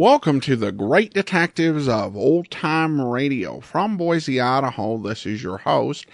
Welcome to the Great Detectives of Old Time Radio. From Boise, Idaho, this is your host,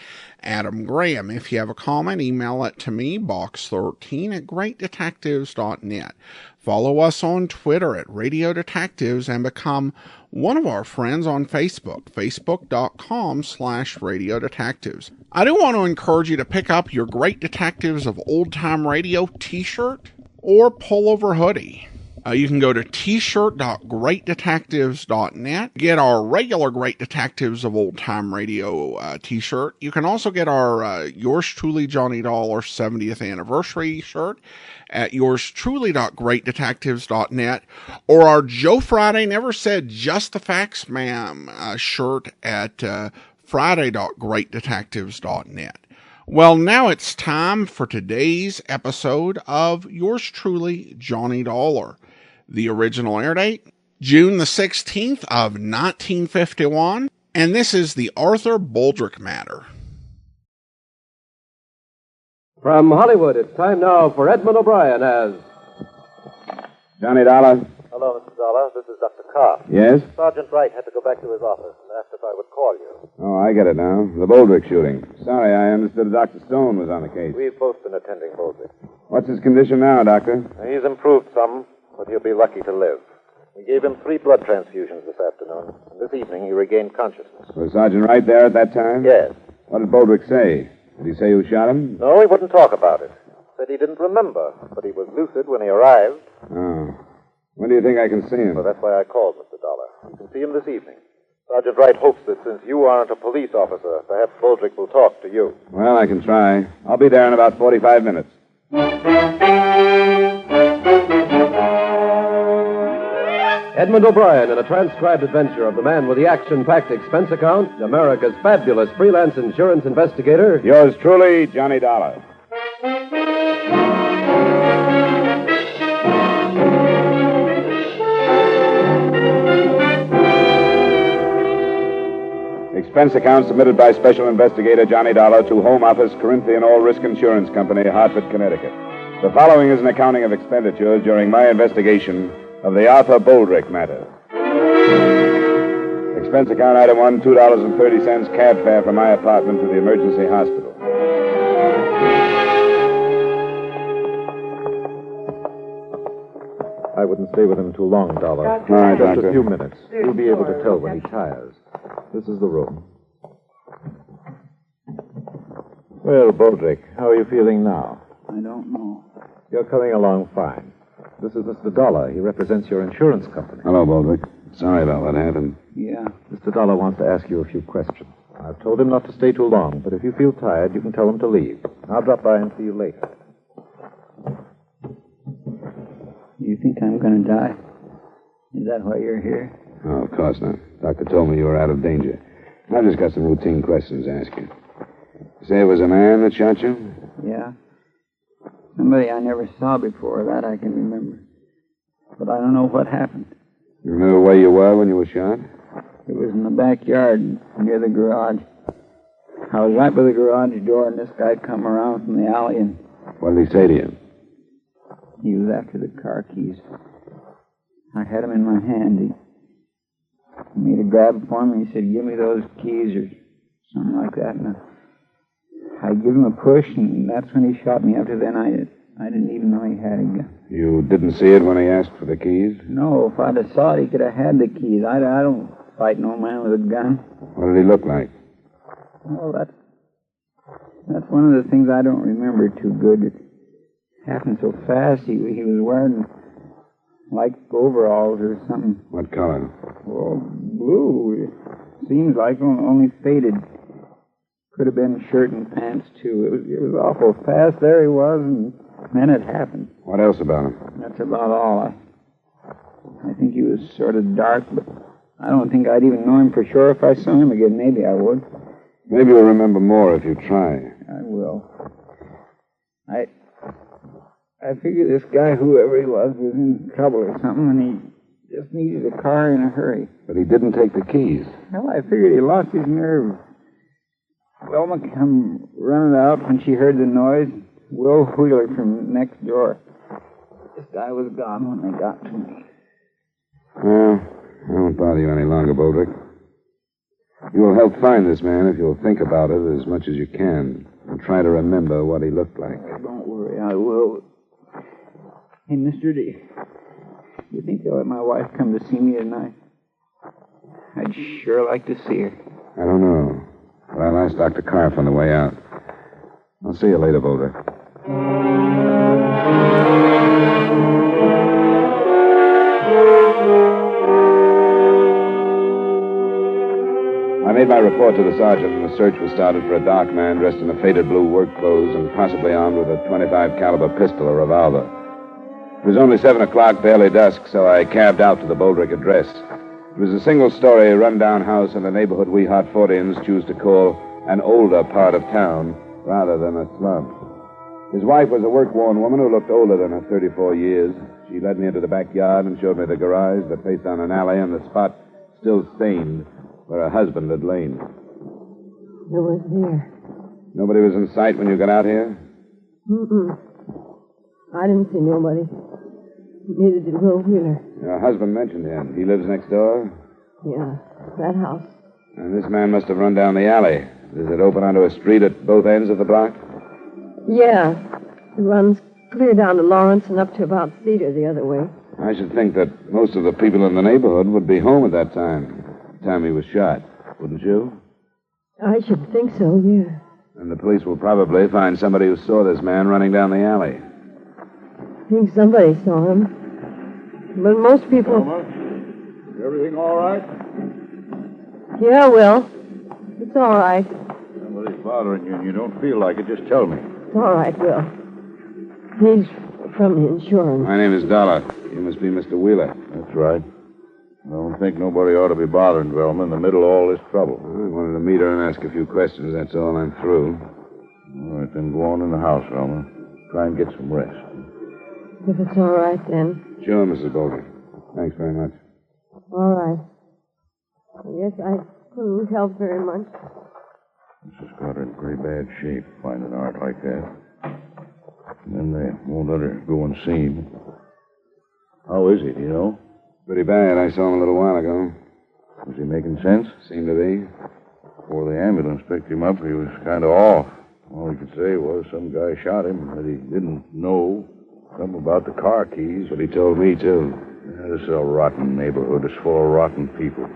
Adam Graham. If you have a comment, email it to me, box13@greatdetectives.net. Follow us on Twitter at Radio Detectives and become one of our friends on Facebook, facebook.com/Radio Detectives. I do want to encourage you to pick up your Great Detectives of Old Time Radio t-shirt or pullover hoodie. You can go to t-shirt.greatdetectives.net, get our regular Great Detectives of Old Time Radio t-shirt. You can also get our Yours Truly Johnny Dollar 70th Anniversary shirt at yourstruly.greatdetectives.net, or our Joe Friday Never Said Just the Facts Ma'am shirt at friday.greatdetectives.net. Well, now it's time for today's episode of Yours Truly, Johnny Dollar. The original air date, June the 16th of 1951, and this is the Arthur Boldrick matter. From Hollywood, it's time now for Edmund O'Brien as... Johnny Dollar. Hello, Mr. Dollar. This is Dr. Carr. Yes? Sergeant Wright had to go back to his office and asked if I would call you. Oh, I get it now. The Boldrick shooting. Sorry, I understood Dr. Stone was on the case. We've both been attending Boldrick. What's his condition now, Doctor? He's improved some, but he'll be lucky to live. We gave him 3 blood transfusions this afternoon, and this evening he regained consciousness. Was Sergeant Wright there at that time? Yes. What did Boldrick say? Did he say who shot him? No, he wouldn't talk about it. Said he didn't remember, but he was lucid when he arrived. Oh. When do you think I can see him? Well, that's why I called, Mr. Dollar. You can see him this evening. Sergeant Wright hopes that since you aren't a police officer, perhaps Boldrick will talk to you. Well, I can try. I'll be there in about 45 minutes. Edmund O'Brien in a transcribed adventure of the man with the action-packed expense account, America's fabulous freelance insurance investigator. Yours truly, Johnny Dollar. Expense account submitted by Special Investigator Johnny Dollar to Home Office, Corinthian All Risk Insurance Company, Hartford, Connecticut. The following is an accounting of expenditures during my investigation of the Arthur Boldrick matter. Expense account item 1, $2.30 cab fare from my apartment to the emergency hospital. I wouldn't stay with him too long, Dollar. All right, Just Doctor. a few minutes. You'll be able to tell when he tires. This is the room. Well, Boldrick, how are you feeling now? I don't know. You're coming along fine. This is Mr. Dollar. He represents your insurance company. Hello, Boldrick. Sorry about what happened. Yeah. Mr. Dollar wants to ask you a few questions. I've told him not to stay too long, but if you feel tired, you can tell him to leave. I'll drop by and see you later. You think I'm going to die? Is that why you're here? Oh, of course not. Doctor told me you were out of danger. I've just got some routine questions to ask you. You say it was a man that shot you? Yeah. Somebody I never saw before, that I can remember. But I don't know what happened. You remember where you were when you were shot? It was in the backyard near the garage. I was right by the garage door, and this guy come around from the alley, and What did he say to you? he was after the car keys. I had them in my hand. He made a grab for me. He said, "Give me those keys," or something like that. And I gave him a push, and that's when he shot me. After then, I didn't even know he had a gun. You didn't see it when he asked for the keys? No, if I'd have saw it, he could have had the keys. I don't fight no man with a gun. What did he look like? Well, that's one of the things I don't remember too good. It happened so fast. He was wearing like overalls or something. What color? Well, blue. It seems like only faded. Could have been shirt and pants too. It was awful fast. There he was, and then it happened. What else about him? That's about all. I think he was sort of dark, but I don't think I'd even know him for sure if I saw him again. Maybe I would. Maybe you'll remember more if you try. I will. I figure this guy, whoever he was in trouble or something, and he just needed a car in a hurry. But he didn't take the keys. Well, I figured he lost his nerve. Wilma come running out when she heard the noise. Will Wheeler from next door. This guy was gone when they got to me. Well, I won't bother you any longer, Boldrick. You will help find this man if you'll think about it as much as you can and try to remember what he looked like. Don't worry, I will. Hey, mister, do you think they'll let my wife come to see me tonight? I'd sure like to see her. I don't know. But I'll ask Dr. Karff on the way out. I'll see you later, Boulder. I made my report to the sergeant, and the search was started for a dark man dressed in a faded blue work clothes and possibly armed with a .25 caliber pistol or revolver. It was only 7 o'clock, barely dusk, so I cabbed out to the Boldrick address. It was a single-story, run-down house in a neighborhood we Hartfordians choose to call an older part of town rather than a slum. His wife was a work-worn woman who looked older than her 34 years. She led me into the backyard and showed me the garage that faced down an alley and the spot still stained where her husband had lain. It was here. Nobody was in sight when you got out here? I didn't see nobody. Neither did Will Wheeler. Your husband mentioned him. He lives next door? Yeah, that house. And this man must have run down the alley. Does it open onto a street at both ends of the block? Yeah. It runs clear down to Lawrence and up to about Cedar the other way. I should think that most of the people in the neighborhood would be home at that time. The time he was shot, wouldn't you? I should think so, yeah. And the police will probably find somebody who saw this man running down the alley. I think somebody saw him. But most people... Everything all right? Yeah, Will. It's all right. Somebody's bothering you and you don't feel like it. Just tell me. It's all right, Will. He's from the insurance. My name is Dollar. You must be Mr. Wheeler. That's right. I don't think nobody ought to be bothering Velma in the middle of all this trouble. I wanted to meet her and ask a few questions. That's all. I'm through. All right, then go on in the house, Velma. Try and get some rest. If it's all right, then. Sure, Mrs. Boulder. Thanks very much. All right. I guess I couldn't help very much. This has got her in pretty bad shape, finding art like that. And then they won't let her go and see him. How is he, do you know? Pretty bad. I saw him a little while ago. Was he making sense? Seemed to be. Before the ambulance picked him up, he was kind of off. All he could say was some guy shot him, that he didn't know. Something about the car keys. But he told me, too. Yeah, this is a rotten neighborhood. It's full of rotten people.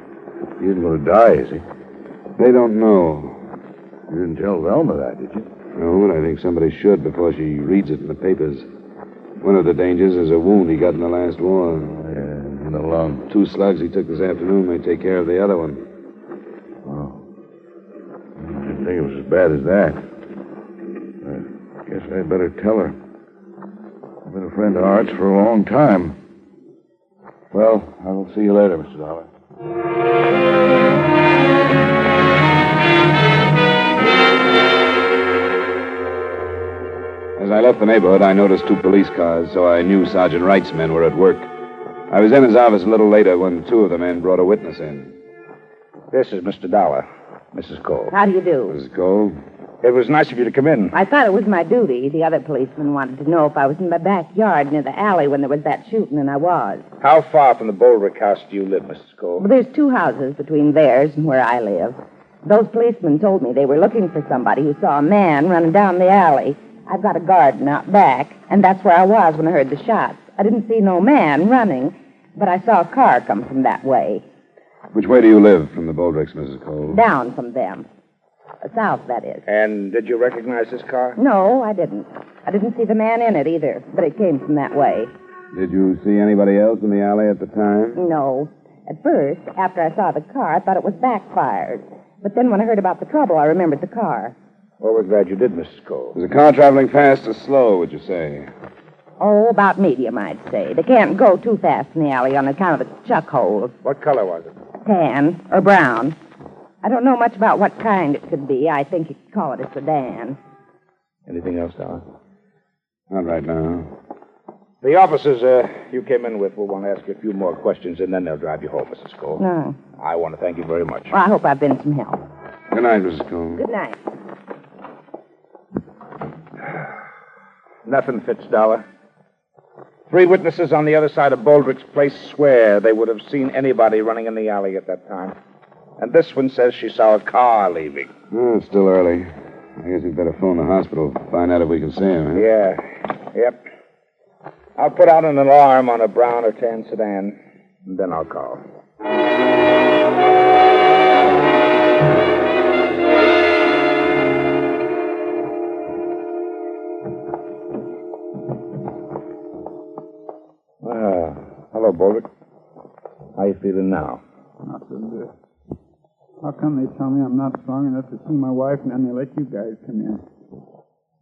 He isn't going to die, is he? They don't know. You didn't tell Velma that, did you? No, but I think somebody should before she reads it in the papers. One of the dangers is a wound he got in the last war. Yeah, in the lung. 2 slugs he took this afternoon may take care of the other one. Oh. I didn't think it was as bad as that. I guess I'd better tell her. I've been a friend of Art's for a long time. Well, I'll see you later, Mr. Dollar. As I left the neighborhood, I noticed 2 police cars, so I knew Sergeant Wright's men were at work. I was in his office a little later when 2 of the men brought a witness in. This is Mr. Dollar, Mrs. Cole. How do you do? Mrs. Cole? It was nice of you to come in. I thought it was my duty. The other policeman wanted to know if I was in my backyard near the alley when there was that shooting, and I was. How far from the Boldrick house do you live, Mrs. Cole? Well, there's 2 houses between theirs and where I live. Those policemen told me they were looking for somebody who saw a man running down the alley. I've got a garden out back, and that's where I was when I heard the shots. I didn't see no man running, but I saw a car come from that way. Which way do you live from the Boldricks, Mrs. Cole? Down from them. South, that is. And did you recognize this car? No, I didn't. I didn't see the man in it either, but it came from that way. Did you see anybody else in the alley at the time? No. At first, after I saw the car, I thought it was backfired. But then when I heard about the trouble, I remembered the car. Well, we're glad you did, Mrs. Cole. Was the car traveling fast or slow, would you say? Oh, about medium, I'd say. They can't go too fast in the alley on account of the chuck holes. What color was it? Tan or brown. I don't know much about what kind it could be. I think you could call it a sedan. Anything else, Dollar? Not right now. The officers you came in with will want to ask you a few more questions, and then they'll drive you home, Mrs. Cole. No. I want to thank you very much. Well, I hope I've been some help. Good night, Mrs. Cole. Good night. Nothing fits, Dollar. 3 witnesses on the other side of Boldrick's place swear they would have seen anybody running in the alley at that time. And this one says she saw a car leaving. Oh, it's still early. I guess we'd better phone the hospital, find out if we can see him, huh? Yeah. Yep. I'll put out an alarm on a brown or tan sedan, and then I'll call. Hello, Boldrick. How you feeling now? Not so good. How come they tell me I'm not strong enough to see my wife, and then they let you guys come in?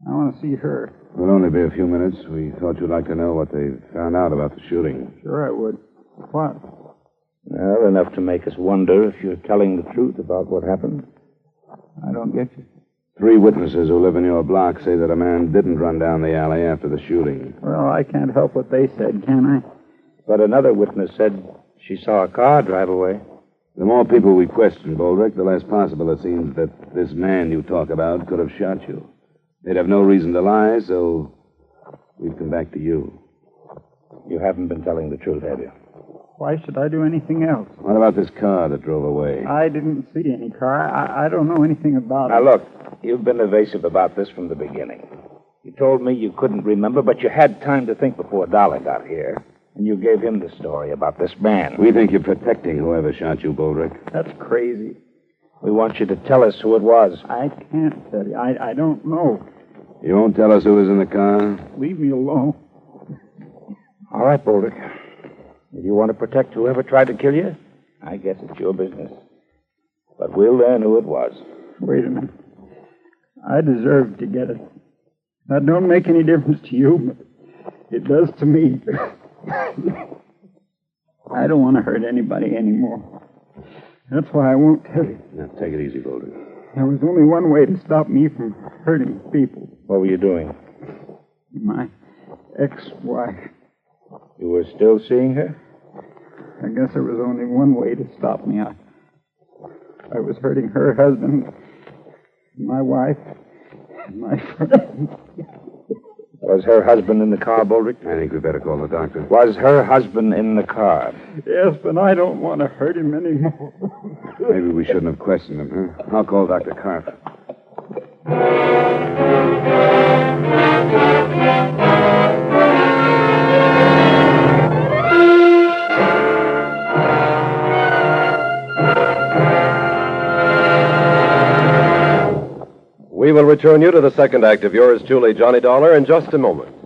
I want to see her. It'll only be a few minutes. We thought you'd like to know what they found out about the shooting. Sure I would. What? Well, enough to make us wonder if you're telling the truth about what happened. I don't get you. 3 witnesses who live in your block say that a man didn't run down the alley after the shooting. Well, I can't help what they said, can I? But another witness said she saw a car drive away. The more people we question, Boldrick, the less possible it seems that this man you talk about could have shot you. They'd have no reason to lie, so we've come back to you. You haven't been telling the truth, have you? Why should I do anything else? What about this car that drove away? I didn't see any car. I don't know anything about it. Now, look, you've been evasive about this from the beginning. You told me you couldn't remember, but you had time to think before Dollar got here. And you gave him the story about this man. We think you're protecting whoever shot you, Boldrick. That's crazy. We want you to tell us who it was. I can't tell you. I don't know. You won't tell us who was in the car? Leave me alone. All right, Boldrick. If you want to protect whoever tried to kill you, I guess it's your business. But we'll learn who it was. Wait a minute. I deserve to get it. That don't make any difference to you, but it does to me. I don't want to hurt anybody anymore. That's why I won't tell you. Now, take it easy, Boldrick. There was only one way to stop me from hurting people. What were you doing? My ex-wife. You were still seeing her? I guess there was only one way to stop me. I was hurting her husband, my wife, and my friend. Was her husband in the car, Boldrick? I think we better call the doctor. Was her husband in the car? Yes, but I don't want to hurt him anymore. Maybe we shouldn't have questioned him, huh? I'll call Dr. Carter. We will return you to the second act of yours truly, Johnny Dollar, in just a moment.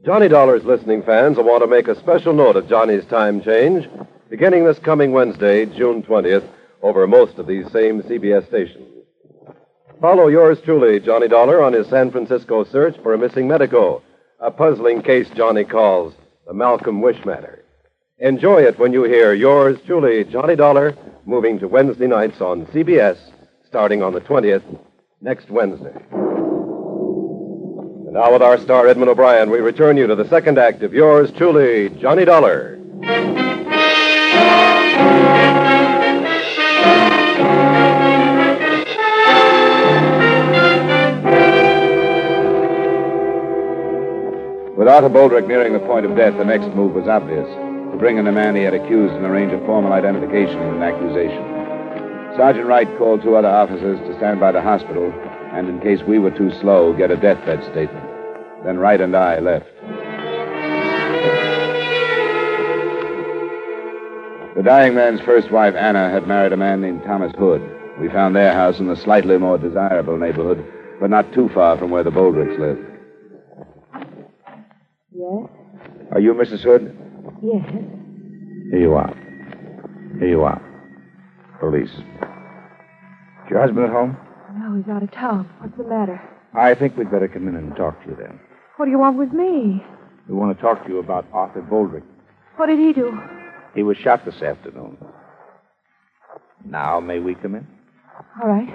Johnny Dollar's listening fans will want to make a special note of Johnny's time change, beginning this coming Wednesday, June 20th, over most of these same CBS stations. Follow yours truly, Johnny Dollar, on his San Francisco search for a missing medico, a puzzling case Johnny calls the Malcolm Wish matter. Enjoy it when you hear yours truly, Johnny Dollar, moving to Wednesday nights on CBS, starting on the 20th, next Wednesday. And now with our star, Edmund O'Brien, we return you to the second act of yours truly, Johnny Dollar. With Arthur Boldrick nearing the point of death, the next move was obvious. To bring in the man he had accused and arrange a formal identification and accusation. Sergeant Wright called 2 other officers to stand by the hospital and, in case we were too slow, get a deathbed statement. Then Wright and I left. The dying man's first wife, Anna, had married a man named Thomas Hood. We found their house in a slightly more desirable neighborhood, but not too far from where the Boldricks lived. Yes? Are you Mrs. Hood? Yes. Here you are. Here you are. Police. Is your husband at home? No, he's out of town. What's the matter? I think we'd better come in and talk to you then. What do you want with me? We want to talk to you about Arthur Boldrick. What did he do? He was shot this afternoon. Now, may we come in? All right.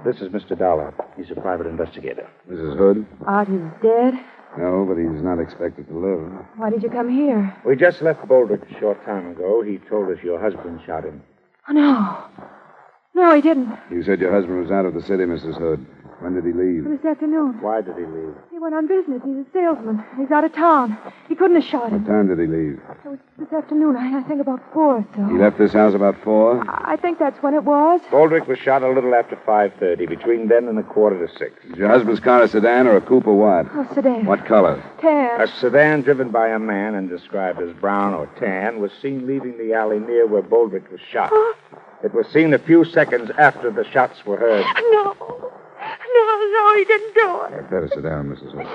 This is Mr. Dollar. He's a private investigator. Mrs. Hood? Art is dead. No, but he's not expected to live. Why did you come here? We just left Boldrick a short time ago. He told us your husband shot him. Oh, no. No, he didn't. You said your husband was out of the city, Mrs. Hood. When did he leave? This afternoon. Why did he leave? He went on business. He's a salesman. He's out of town. He couldn't have shot him. What time did he leave? It was this afternoon. I think about 4 or so. He left this house about 4? I think that's when it was. Boldrick was shot a little after 5:30, between then and a 5:45. Is your husband's car a sedan or a coupe or what? Oh, sedan. What color? Tan. A sedan driven by a man and described as brown or tan was seen leaving the alley near where Boldrick was shot. It was seen a few seconds after the shots were heard. No, he didn't do it. I'd better sit down, Mrs. Hood.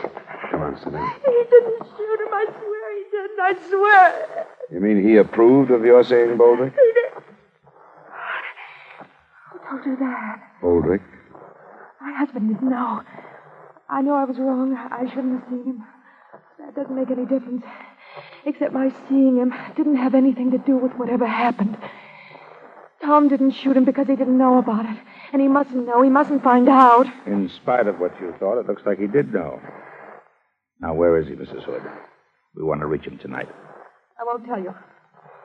Come on, sit down. He didn't shoot him. I swear he didn't. I swear. You mean he approved of your saying Boldrick? He did. Who told you that? Boldrick. My husband didn't know. I know I was wrong. I shouldn't have seen him. That doesn't make any difference. Except my seeing him didn't have anything to do with whatever happened. Tom didn't shoot him because he didn't know about it. And he mustn't know. He mustn't find out. In spite of what you thought, it looks like he did know. Now, where is he, Mrs. Hood? We want to reach him tonight. I won't tell you.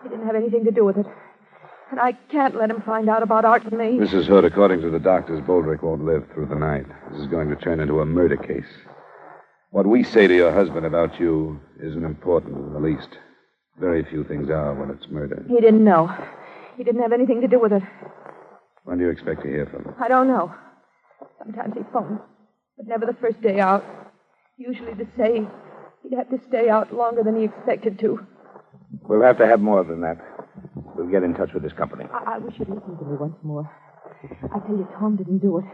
He didn't have anything to do with it. And I can't let him find out about Art and me. Mrs. Hood, according to the doctors, Boldrick won't live through the night. This is going to turn into a murder case. What we say to your husband about you isn't important in the least. Very few things are when it's murder. He didn't know. He didn't have anything to do with it. When do you expect to hear from him? I don't know. Sometimes he phones, but never the first day out. Usually to say he'd have to stay out longer than he expected to. We'll have to have more than that. We'll get in touch with his company. I wish you'd listen to me once more. I tell you, Tom didn't do it.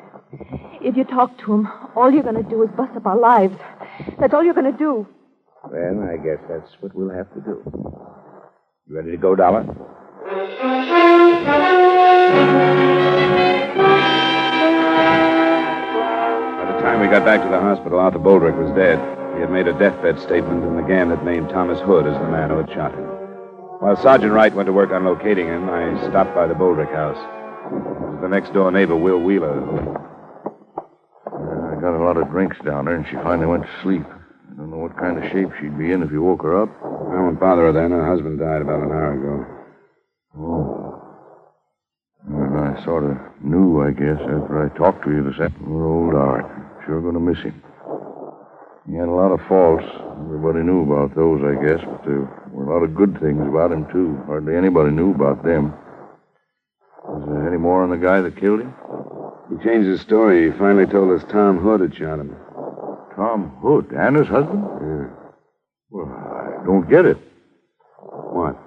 If you talk to him, all you're going to do is bust up our lives. That's all you're going to do. Then I guess that's what we'll have to do. You ready to go, Dollar? By the time we got back to the hospital, Arthur Boldrick was dead. He had made a deathbed statement and again had named Thomas Hood as the man who had shot him. While Sergeant Wright went to work on locating him, I stopped by the Boldrick house. It was the next-door neighbor, Will Wheeler, who... I got a lot of drinks down there, and she finally went to sleep. I don't know what kind of shape she'd be in if you woke her up. I won't bother her then. Her husband died about an hour ago. Oh. Well, I sort of knew, I guess, after I talked to you this afternoon. Poor old Art. Sure going to miss him. He had a lot of faults. Everybody knew about those, I guess, but there were a lot of good things about him, too. Hardly anybody knew about them. Was there any more on the guy that killed him? He changed his story. He finally told us Tom Hood had shot him. Tom Hood? Anna's husband? Yeah. Well, I don't get it. What?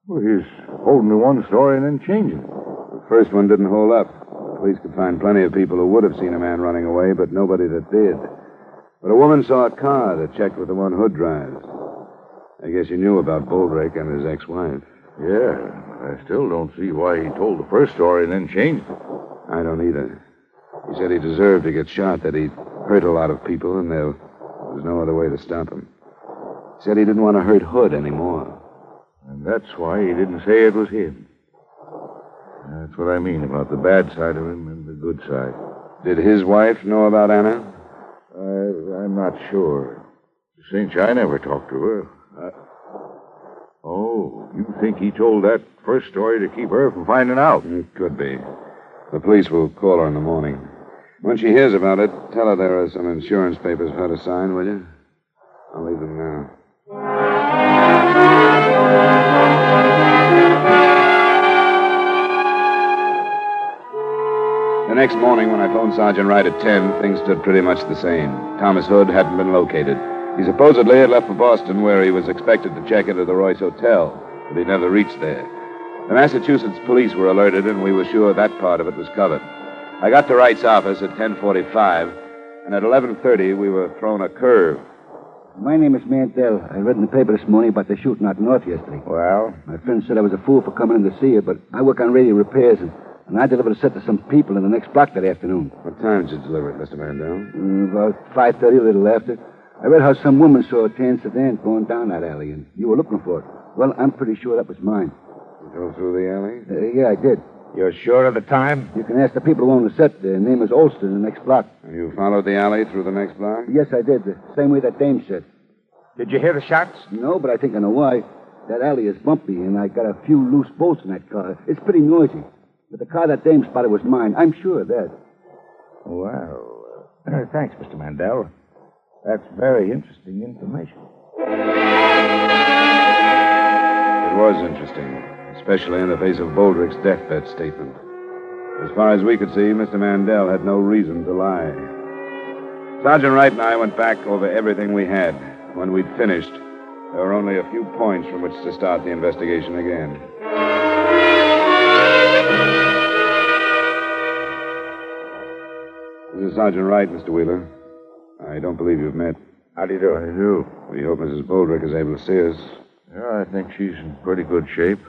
Well, he's holding to one story and then changing it. The first one didn't hold up. The police could find plenty of people who would have seen a man running away, but nobody that did. But a woman saw a car that checked with the one Hood drives. I guess you knew about Boldrick and his ex-wife. Yeah, I still don't see why he told the first story and then changed it. I don't either. He said he deserved to get shot, that he'd hurt a lot of people, and there was no other way to stop him. He said he didn't want to hurt Hood anymore. And that's why he didn't say it was him. That's what I mean about the bad side of him and the good side. Did his wife know about Anna? I'm not sure. Cinch, I never talked to her. Oh, you think he told that first story to keep her from finding out? It could be. The police will call her in the morning. When she hears about it, tell her there are some insurance papers for her to sign, will you? I'll leave them now. The next morning, when I phoned Sergeant Wright at 10, things stood pretty much the same. Thomas Hood hadn't been located. He supposedly had left for Boston, where he was expected to check into the Royce Hotel, but he never reached there. The Massachusetts police were alerted, and we were sure that part of it was covered. I got to Wright's office at 10:45, and at 11:30 we were thrown a curve. My name is Mantell. I read in the paper this morning about the shooting out north yesterday. Well? My friend said I was a fool for coming in to see you, but I work on radio repairs, and I delivered a set to some people in the next block that afternoon. What time did you deliver it, Mr. Mandel? About 5:30, a little after. I read how some woman saw a tan sedan going down that alley, and you were looking for it. Well, I'm pretty sure that was mine. You drove through the alley? Yeah, I did. You're sure of the time? You can ask the people who own the set. Their name is Olster in the next block. And you followed the alley through the next block? Yes, I did. The same way that dame said. Did you hear the shots? No, but I think I know why. That alley is bumpy, and I got a few loose bolts in that car. It's pretty noisy. But the car that dame spotted was mine. I'm sure of that. Well, Thanks, Mr. Mandel. That's very interesting information. It was interesting, especially in the face of Boldrick's deathbed statement. As far as we could see, Mr. Mandel had no reason to lie. Sergeant Wright and I went back over everything we had. When we'd finished, there were only a few points from which to start the investigation again. This is Sergeant Wright, Mr. Wheeler. I don't believe you've met. How do you do? How do you do? We hope Mrs. Boldrick is able to see us. Yeah, I think she's in pretty good shape.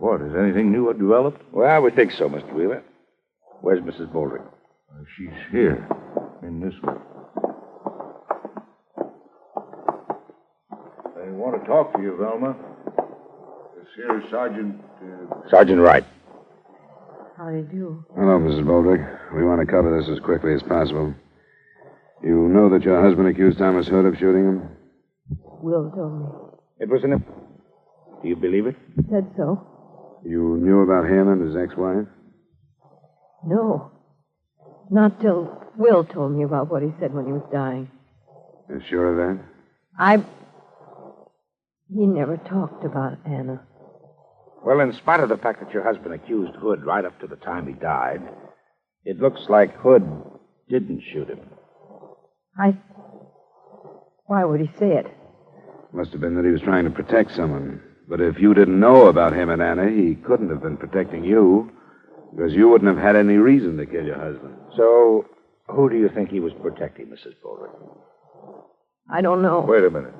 What, has anything new developed? Well, we think so, Mr. Wheeler. Where's Mrs. Boldrick? She's here, in this room. I want to talk to you, Velma. This here is Sergeant... Sergeant Wright. How do you do? Hello, Mrs. Boldrick. We want to cover this as quickly as possible. You know that your husband accused Thomas Hood of shooting him? Will told me. It was an... Do you believe it? Said so. You knew about him and his ex-wife? No. Not till Will told me about what he said when he was dying. You're sure of that? He never talked about Anna. Well, in spite of the fact that your husband accused Hood right up to the time he died, it looks like Hood didn't shoot him. Why would he say it? Must have been that he was trying to protect someone. But if you didn't know about him and Anna, he couldn't have been protecting you, because you wouldn't have had any reason to kill your husband. So, who do you think he was protecting, Mrs. Boldrick? I don't know. Wait a minute.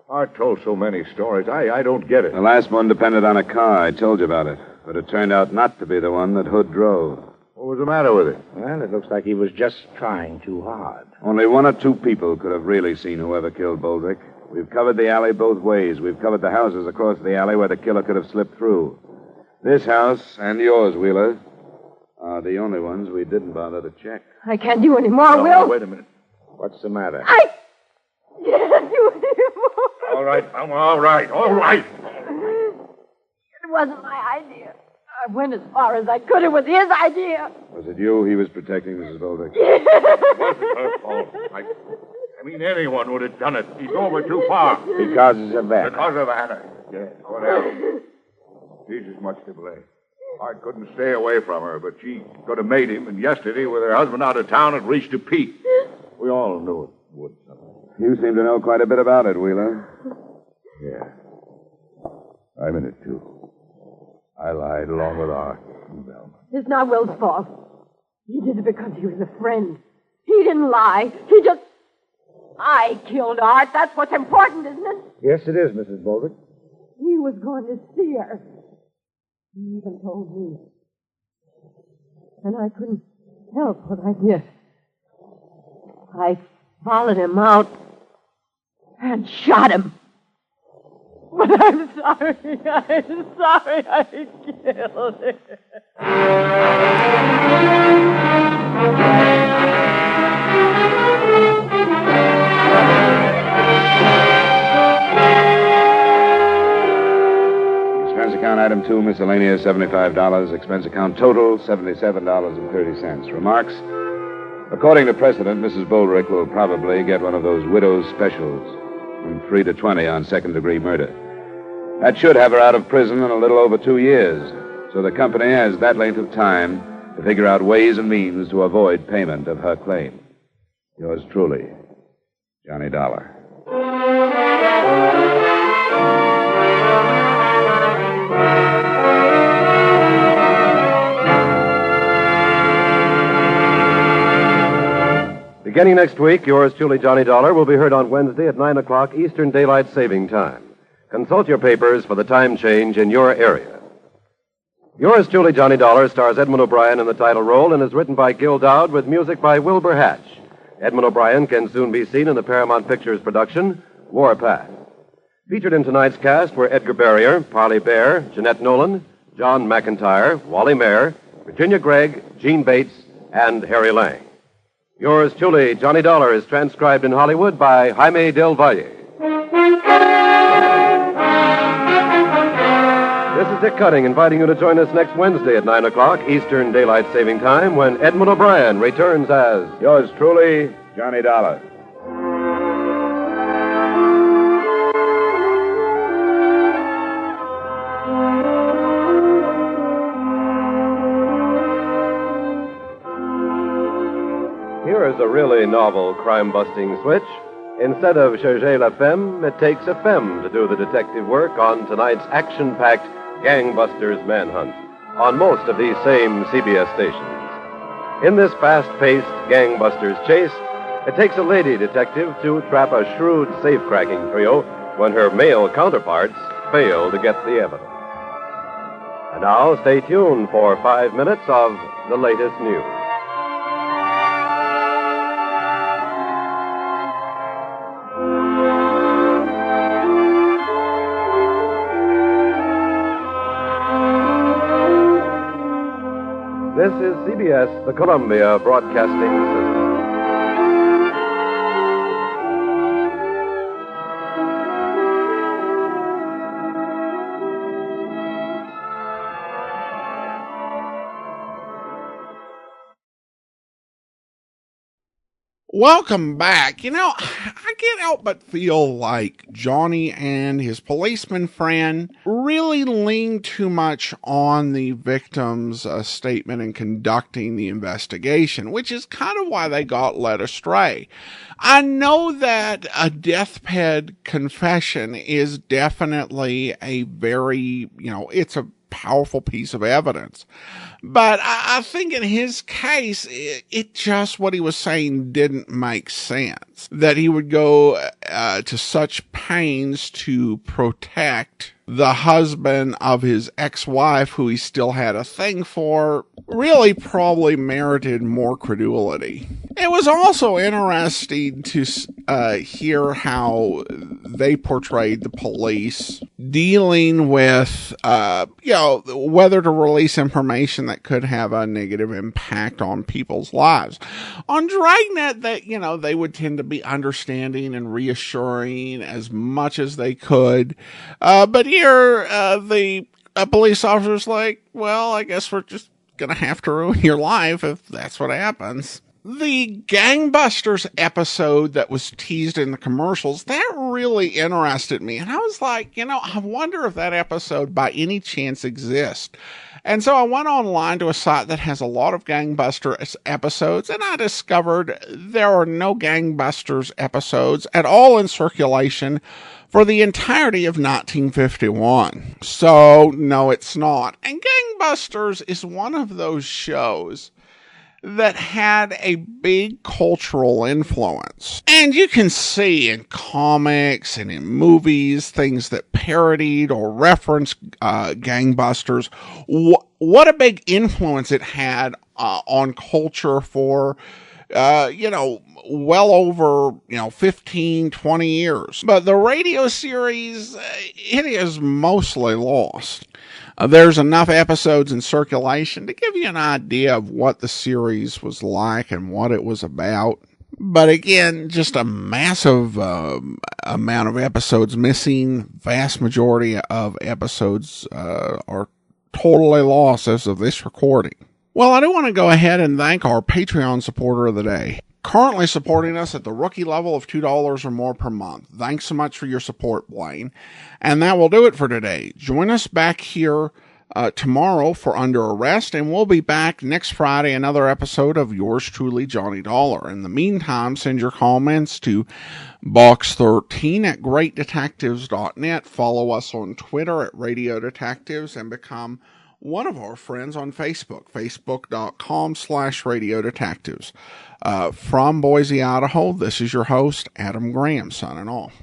Art told so many stories. I don't get it. The last one depended on a car. I told you about it. But it turned out not to be the one that Hood drove. What was the matter with it? Well, it looks like he was just trying too hard. Only one or two people could have really seen whoever killed Boldrick. We've covered the alley both ways. We've covered the houses across the alley where the killer could have slipped through. This house and yours, Wheeler, are the only ones we didn't bother to check. I can't do any more, Will. Wait a minute. What's the matter? I can't do any more. All right, I'm all right. All right. It wasn't my idea. I went as far as I could. It was his idea. Was it you he was protecting, Mrs. Boldrick? It wasn't her fault. I mean, anyone would have done it. He's over too far. Because of Anna. Because of Anna. Yes, whatever. She's as much to blame. Art couldn't stay away from her, but she could have made him, and yesterday, with her husband out of town, it reached a peak. We all knew it would someday. You seem to know quite a bit about it, Wheeler. Yeah. I'm in it, too. I lied along with Art. It's not Will's fault. He did it because he was a friend. He didn't lie. He just... I killed Art. That's what's important, isn't it? Yes, it is, Mrs. Boldrick. He was going to see her. He even told me. And I couldn't help what I did. I followed him out and shot him. But I'm sorry. I'm sorry I killed him. Expense account item 2, miscellaneous, $75. Expense account total, $77.30. Remarks? According to precedent, Mrs. Boldrick will probably get one of those widow's specials from 3 to 20 on second-degree murder. That should have her out of prison in a little over 2 years. So the company has that length of time to figure out ways and means to avoid payment of her claim. Yours truly, Johnny Dollar. Beginning next week, yours truly, Johnny Dollar, will be heard on Wednesday at 9 o'clock Eastern Daylight Saving Time. Consult your papers for the time change in your area. Yours truly, Johnny Dollar, stars Edmund O'Brien in the title role and is written by Gil Dowd with music by Wilbur Hatch. Edmund O'Brien can soon be seen in the Paramount Pictures production, Warpath. Featured in tonight's cast were Edgar Barrier, Parley Bear, Jeanette Nolan, John McIntyre, Wally Mayer, Virginia Gregg, Gene Bates, and Harry Lang. Yours truly, Johnny Dollar, is transcribed in Hollywood by Jaime Del Valle. This is Dick Cutting inviting you to join us next Wednesday at 9 o'clock Eastern Daylight Saving Time when Edmund O'Brien returns as Yours truly, Johnny Dollar. Here is a really novel crime-busting switch. Instead of chercher la femme, it takes a femme to do the detective work on tonight's action-packed Gangbusters Manhunt on most of these same CBS stations. In this fast-paced Gangbusters chase, it takes a lady detective to trap a shrewd safe-cracking trio when her male counterparts fail to get the evidence. And now, stay tuned for 5 minutes of the latest news. This is CBS, the Columbia Broadcasting System. Welcome back. You know, I can't help but feel like Johnny and his policeman friend really leaned too much on the victim's statement in conducting the investigation, which is kind of why they got led astray. I know that a deathbed confession is definitely a very, it's a powerful piece of evidence. But I think in his case, it just, what he was saying didn't make sense. That he would go to such pains to protect the husband of his ex-wife, who he still had a thing for, really probably merited more credulity. It was also interesting to hear how they portrayed the police dealing with, whether to release information that could have a negative impact on people's lives. On Dragnet, they would tend to be understanding and reassuring as much as they could. But here, the police officer's like, well, I guess we're just gonna have to ruin your life if that's what happens. The Gangbusters episode that was teased in the commercials, that really interested me. And I was like, I wonder if that episode by any chance exists. And so I went online to a site that has a lot of Gangbusters episodes, and I discovered there are no Gangbusters episodes at all in circulation for the entirety of 1951. So, no, it's not. And Gangbusters is one of those shows that had a big cultural influence. And you can see in comics and in movies, things that parodied or referenced Gangbusters, what a big influence it had on culture for, well over, 15, 20 years. But the radio series, it is mostly lost. There's enough episodes in circulation to give you an idea of what the series was like and what it was about. But again, just a massive amount of episodes missing. Vast majority of episodes are totally lost as of this recording. Well, I do want to go ahead and thank our Patreon supporter of the day, currently supporting us at the rookie level of $2 or more per month. Thanks so much for your support, Blaine. And that will do it for today. Join us back here tomorrow for Under Arrest, and we'll be back next Friday, another episode of yours truly, Johnny Dollar. In the meantime, send your comments to box13@greatdetectives.net. Follow us on Twitter at Radio Detectives, and become one of our friends on Facebook, facebook.com/Radio Detectives. From Boise, Idaho, this is your host, Adam Graham, signing off.